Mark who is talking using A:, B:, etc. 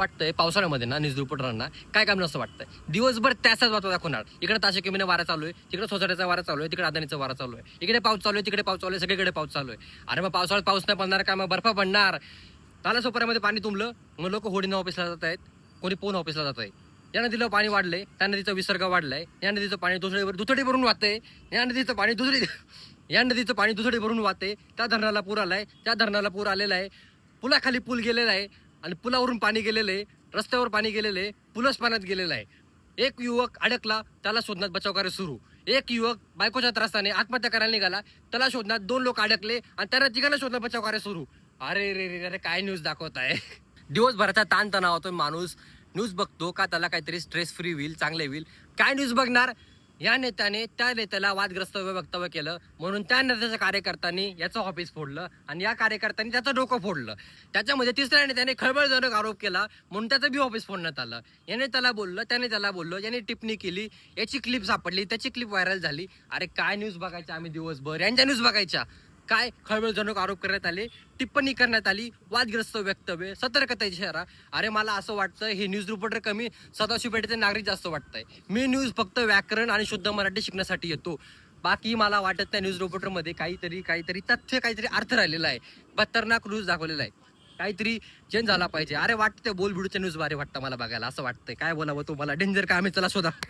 A: वाटतंय पावसाळ्यामध्ये ना न्यूज रिपोर्टरांना काय काम नसतं वाटतंय. दिवसभर त्याचाच बातम्या दाखवणार. इकडे ताशे कमीने वारा चालू आहे, तिकडे सोसायटीचा वारा चालू आहे, तिकडे अदानीचा वारा चालू आहे, इकडे पाऊस चालू आहे, तिकडे पाऊस चालू आहे, सगळीकडे पाऊस चालू आहे. अरे मग पावसाळ्यात पाऊस नाही पडणार का? मग बर्फ पडणार. नालासोपाऱ्यामध्ये पाणी तुंबलं, मग लोक होडीनं ऑफिसला जात आहेत, कोणी पोन ऑफिसला जात आहे. या नदीला पाणी वाढलंय, त्या नदीचा विसर्ग वाढलाय, या नदीचं पाणी दुथडी भरून वाहतंय, या नदीचं पाणी दुथडी भरून वाहते. त्या धरणाला पूर आलाय, त्या धरणाला पूर आलेला आहे, पुलाखाली पूल गेलेला आहे आणि पुलावरून पाणी गेलेलं आहे, रस्त्यावर पाणी गेलेलं आहे, पुलच पाण्यात गेलेला आहे. एक युवक अडकला, त्याला शोधण्यात बचाव कार्य सुरू. एक युवक बायकोच्या त्रासाने आत्महत्या करायला निघाला, त्याला शोधण्यात 2 लोक अडकले आणि त्यांना तिघांना शोधण्यात बचाव कार्य सुरू. अरे रे रे रे, काय न्यूज दाखवत आहे. दिवसभराचा ताणतणाव होतो माणूस, न्यूज बघतो का त्याला काहीतरी स्ट्रेस फ्री होईल, चांगले होईल. काय न्यूज बघणार? या नेत्याने त्या नेत्याला वादग्रस्त वक्तव्य केलं म्हणून त्या नेत्याच्या कार्यकर्त्यांनी याचं ऑफिस फोडलं आणि या कार्यकर्त्यांनी त्याचं डोकं फोडलं. त्याच्यामध्ये तिसऱ्या नेत्याने खळबळजनक आरोप केला म्हणून त्याचं बी ऑफिस फोडण्यात आलं. याने त्याला बोललं, त्याने त्याला बोललं, याने टिप्पणी केली, याची क्लिप सापडली, त्याची क्लिप व्हायरल झाली. अरे काय न्यूज बघायच्या आम्ही दिवसभर? यांच्या न्यूज बघायच्या. काय खळबळजनक आरोप करण्यात आले, टिप्पणी करण्यात आली, वादग्रस्त वक्तव्य, सतर्कता इशारा. अरे मला असं वाटतं हे न्यूज रिपोर्टर कमी, सदाशिव पेठेचे नागरिक जास्त वाटतंय. मी न्यूज फक्त व्याकरण आणि शुद्ध मराठी शिकण्यासाठी येतो. बाकी मला वाटत त्या न्यूज रिपोर्टरमध्ये काहीतरी तथ्य, काहीतरी अर्थ राहिलेला आहे. खतरनाक न्यूज दाखवलेला आहे, काहीतरी चेंज झाला पाहिजे. अरे वाटतं बोलबिडूच्या न्यूज बारे वाटतं मला बघायला, असं वाटतंय. काय बोलावं तुम्हाला? डेंजर काय आम्ही, चला शोधा.